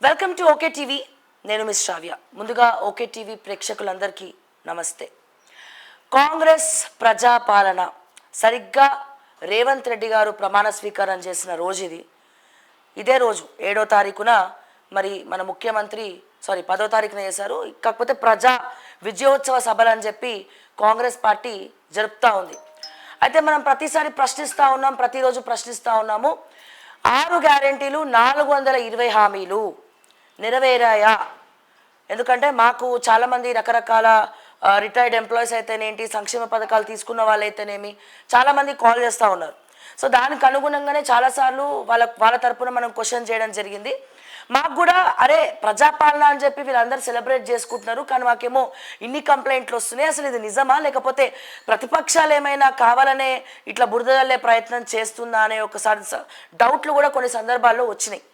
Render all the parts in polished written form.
Welcome to okay TV. నేను miss శ్రావ్య. ముందుగా okay TV ప్రేక్షకులందరికీ నమస్తే. కాంగ్రెస్ ప్రజాపాలన సరిగ్గా రేవంత్ రెడ్డి గారు ప్రమాణ స్వీకారం చేసిన రోజు ఇది. ఇదే రోజు 7వ తారీఖున మరి మన ముఖ్యమంత్రి 10వ తారీఖున చేశారు. కాకపోతే ప్రజా విజయోత్సవ సభలు అని చెప్పి కాంగ్రెస్ పార్టీ జరుపుతూ ఉంది. అయితే మనం ప్రతిసారి ప్రశ్నిస్తూ ఉన్నాం, ప్రతిరోజు ప్రశ్నిస్తూ ఉన్నాము. 6 గ్యారెంటీలు 420 హామీలు నెరవేరాయా? ఎందుకంటే మాకు చాలామంది రకరకాల రిటైర్డ్ ఎంప్లాయీస్ అయితేనేంటి, సంక్షేమ పథకాలు తీసుకున్న వాళ్ళు అయితేనేమి చాలామంది కాల్ చేస్తూ ఉన్నారు. సో దానికి అనుగుణంగానే చాలాసార్లు వాళ్ళ తరపున మనం క్వశ్చన్ చేయడం జరిగింది. మాకు కూడా అరే ప్రజాపాలన అని చెప్పి వీళ్ళందరూ సెలబ్రేట్ చేసుకుంటున్నారు, కానీ మాకేమో ఇన్ని కంప్లైంట్లు వస్తున్నాయి, అసలు ఇది నిజమా లేకపోతే ప్రతిపక్షాలు ఏమైనా కావాలనే ఇట్లా బురదల్లే ప్రయత్నం చేస్తుందా అనే ఒకసారి డౌట్లు కూడా కొన్ని సందర్భాల్లో వచ్చినాయి.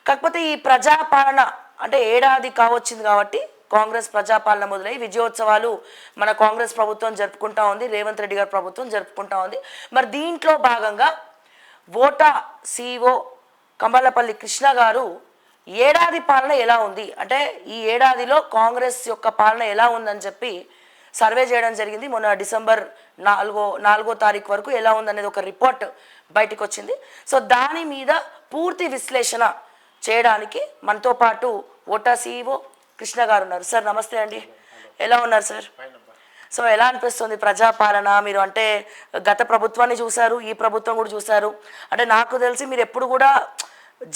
కాకపోతే ఈ ప్రజాపాలన అంటే ఏడాది కావచ్చింది కాబట్టి కాంగ్రెస్ ప్రజాపాలన మొదలై విజయోత్సవాలు మన కాంగ్రెస్ ప్రభుత్వం జరుపుకుంటా ఉంది, రేవంత్ రెడ్డి గారి ప్రభుత్వం జరుపుకుంటా ఉంది. మరి దీంట్లో భాగంగా ఓటా సిఇఓ కమలపల్లి కృష్ణ గారు ఏడాది పాలన ఎలా ఉంది అంటే ఈ ఏడాదిలో కాంగ్రెస్ యొక్క పాలన ఎలా ఉందని చెప్పి సర్వే చేయడం జరిగింది. మొన్న డిసెంబర్ 4వ తారీఖు వరకు ఎలా ఉందనేది ఒక రిపోర్ట్ బయటకు వచ్చింది. సో దాని మీద పూర్తి విశ్లేషణ చేయడానికి మనతో పాటు ఓటా సిఇఓ కృష్ణ గారు ఉన్నారు. సార్ నమస్తే అండి, ఎలా ఉన్నారు సార్? సో ఎలా అనిపిస్తుంది ప్రజాపాలన? మీరు అంటే గత ప్రభుత్వాన్ని చూశారు, ఈ ప్రభుత్వం కూడా చూశారు. అంటే నాకు తెలిసి మీరు ఎప్పుడు కూడా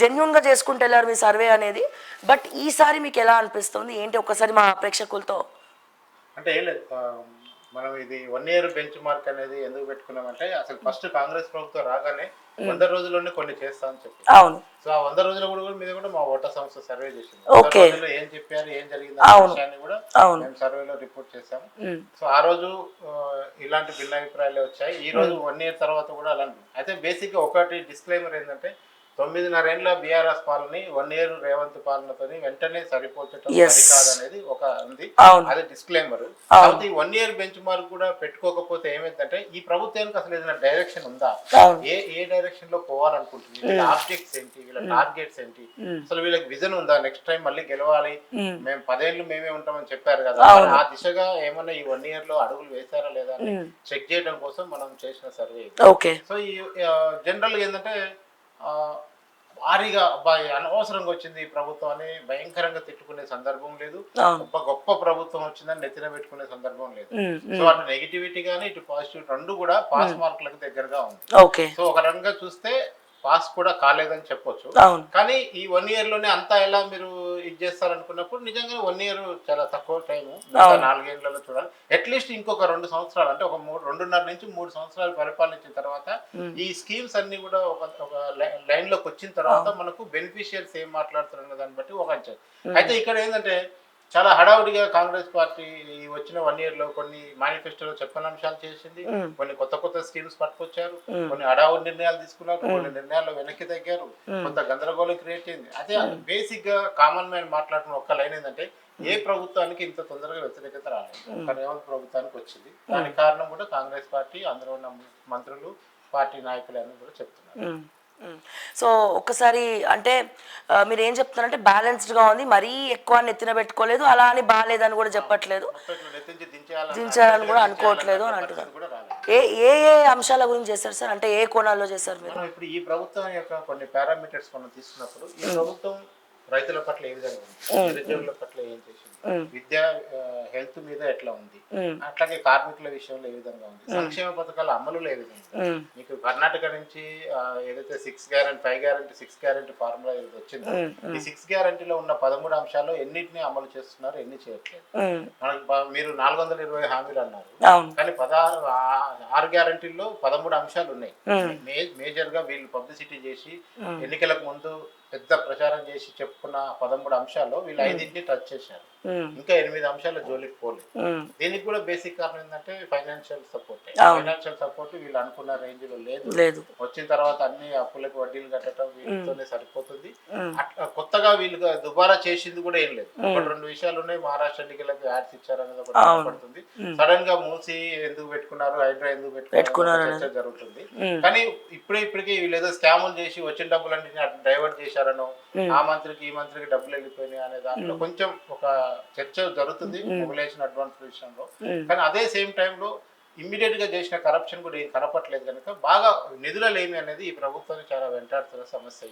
జెన్యున్గా చేసుకుంటూ వెళ్ళారు మీ సర్వే అనేది. బట్ ఈసారి మీకు ఎలా అనిపిస్తుంది ఏంటి ఒక్కసారి మా ప్రేక్షకులతో? అంటే ఏం లేదు, మనం ఇది 1 year బెంచ్ మార్క్ అనేది ఎందుకు పెట్టుకున్నామంటే అసలు ఫస్ట్ కాంగ్రెస్ ప్రభుత్వం రాగానే 100 రోజుల్లోనే కొన్ని చేస్తామని చెప్పి. అవును. సో ఆ 100 రోజుల మీద కూడా మా ఓటా సంస్థ సర్వే చేసింది. ఓకే. ఏం చెప్పారు, ఏం జరిగింది అనే విషయాన్ని కూడా మేము సర్వేలో రిపోర్ట్ చేసాము. సో ఆ రోజు ఇలాంటి భిన్నాభిప్రాయాలు వచ్చాయి. ఈ రోజు 1 year తర్వాత కూడా అలాంటి. అయితే బేసిక్ గా ఒకటి డిస్క్లైమర్ ఏంటంటే 9.5 ఏళ్ల బీఆర్ఎస్ పాలన 1 year రేవంత్ పాలనతో వెంటనే సరిపోతటం సరికాదనేది ఒక ఉంది, అది డిస్క్లైమర్. కాబట్టి 1 year బెంచ్ మార్క్ కూడా పెట్టుకోకపోతే ఏమైందంటే ఈ ప్రభుత్వానికి అసలు ఏదైనా డైరెక్షన్ ఉందా, ఏ డైరెక్షన్ లో పోవాలనుకుంటుంది, వీళ్ళ ఆబ్జెక్ట్స్ ఏంటి, వీళ్ళ టార్గెట్స్ ఏంటి, అసలు వీళ్ళకి విజన్ ఉందా, నెక్స్ట్ టైం మళ్ళీ గెలవాలి, మేము 10 ఏళ్ళు మేమే ఉంటామని చెప్పారు కదా, ఆ దిశగా ఏమన్నా ఈ 1 year లో అడుగులు వేశారా లేదా అని చెక్ చేయడం కోసం మనం చేసిన సర్వే. సో ఈ జనరల్ గా ఏంటంటే భారీగా అబ్బాయి అనవసరంగా వచ్చింది ఈ ప్రభుత్వం అని భయంకరంగా తిట్టుకునే సందర్భం లేదు, గొప్ప ప్రభుత్వం వచ్చిందని నెత్తిన పెట్టుకునే సందర్భం లేదు. సో అటు నెగిటివిటీ గానీ ఇటు పాజిటివ్ రెండు కూడా పాస్ మార్కులకు దగ్గరగా ఉంది. సో ఒక రకంగా చూస్తే పాస్ కూడా కాలేదని చెప్పొచ్చు. కానీ ఈ 1 year లోనే అంతా ఎలా మీరు ఇది చేస్తారనుకున్నప్పుడు నిజంగా 1 year చాలా తక్కువ టైం, 4 ఏళ్లలో చూడాలి. అట్లీస్ట్ ఇంకొక 2 సంవత్సరాలు అంటే ఒక 2.5 నుంచి 3 సంవత్సరాలు పరిపాలించిన తర్వాత ఈ స్కీమ్స్ అన్ని కూడా ఒక లైన్ లోకి వచ్చిన తర్వాత మనకు బెనిఫిషియర్స్ ఏం మాట్లాడుతున్నారు దాన్ని బట్టి ఒక అంచనా. అయితే ఇక్కడ ఏంటంటే చాలా హడావుడిగా కాంగ్రెస్ పార్టీ వచ్చిన 1 year లో కొన్ని మేనిఫెస్టోలో చెప్పని అంశాలు చేసింది, కొన్ని కొత్త స్కీమ్స్ పట్టుకొచ్చారు, కొన్ని హడావుడి నిర్ణయాలు తీసుకున్నారు, కొన్ని నిర్ణయాల్లో వెనక్కి తగ్గారు, కొంత గందరగోళం క్రియేట్ అయింది. అయితే బేసిక్ గా కామన్ మ్యాన్ మాట్లాడుతున్న ఒక్క లైన్ ఏంటంటే ఏ ప్రభుత్వానికి ఇంత తొందరగా వ్యతిరేకత రాలేదు, కానీ రేవంత్ ప్రభుత్వానికి వచ్చింది. దానికి కారణం కూడా కాంగ్రెస్ పార్టీ, అందులో ఉన్న మంత్రులు, పార్టీ నాయకులు అని కూడా చెప్తున్నారు. సో ఒక్కసారి అంటే మీరు ఏం చెప్తున్నారంటే బ్యాలెన్స్డ్గా ఉంది, మరీ ఎక్కువ నెత్తిన పెట్టుకోలేదు, అలా అని బాగాలేదని కూడా చెప్పట్లేదు, దించాలని కూడా అనుకోవట్లేదు అని అంటున్నారు. ఏ ఏ అంశాల గురించి చేశారు సార్, అంటే ఏ కోణాల్లో చేశారు మీరు? ఇప్పుడు ఈ ప్రభుత్వం యొక్క కొన్ని పారామీటర్స్ మనం తీసుకున్నప్పుడు ఈ ప్రభుత్వం రైతుల పట్ల ఏ విధంగా ఉంది, నిరుద్యోగుల పట్ల ఏం చేసింది, విద్య హెల్త్ మీద ఎట్లా ఉంది, అట్లాగే కార్మికుల విషయంలో ఏ విధంగా ఉంది, సంక్షేమ పథకాల అమలులో ఏ విధంగా. మీకు కర్ణాటక నుంచి ఏదైతే 6 guarantee 5 guarantee 6 guarantee ఫార్ములా ఏదైతే వచ్చిందో ఈ 6 guaranteeలో ఉన్న 13 అంశాల్లో ఎన్నిటిని అమలు చేస్తున్నారు, ఎన్ని చేయట్లేదు. మనకు మీరు 420 హామీలు అన్నారు, కానీ 6 guaranteeల్లో 13 అంశాలు ఉన్నాయి. మేజర్ గా వీళ్ళు పబ్లిసిటీ చేసి ఎన్నికలకు ముందు పెద్ద ప్రచారం చేసి చెప్పుకున్న 13 అంశాల్లో వీళ్ళు 5 టచ్ చేశారు, ఇంకా 8 అంశాల జోలికి పోలేదు. దీనికి కూడా బేసిక్ కారణం ఏంటంటే ఫైనాన్షియల్ సపోర్ట్ వీళ్ళు అనుకున్న రేంజ్ లో లేదు. వచ్చిన తర్వాత అన్ని అప్పులకు వడ్డీలు కట్టడం వీళ్ళతోనే సరిపోతుంది. కొత్తగా వీళ్ళు దుబారా చేసింది కూడా ఏం లేదు. 1-2 విషయాలు ఉన్నాయి. మహారాష్ట్ర ఎన్నికలకు యాడ్స్ ఇచ్చారనేది ఒకటి కనపడుతుంది. సడన్ గా మూసి ఎందుకు పెట్టుకున్నారు, హైడ్రా ఎందుకు పెట్టుకున్నారు చర్చ జరుగుతుంది. కానీ ఇప్పటికీ వీళ్ళు ఏదో స్కాములు చేసి వచ్చిన డబ్బులన్నీ డైవర్ట్ చేశారు ఇచ్చారనో ఆ మంత్రికి ఈ మంత్రికి డబ్బులు వెళ్ళిపోయినాయి అనే దాంట్లో కొంచెం ఒక చర్చ జరుగుతుంది మొబిలైజేషన్ అడ్వాన్స్ విషయంలో. కానీ అదే సేమ్ టైంలో ఇమ్మీడియట్ గా చేసిన కరప్షన్ కూడా ఏం కనపట్లేదు కనుక బాగా నిధుల లేమి అనేది ఈ ప్రభుత్వాన్ని చాలా వెంటాడుతున్న సమస్య.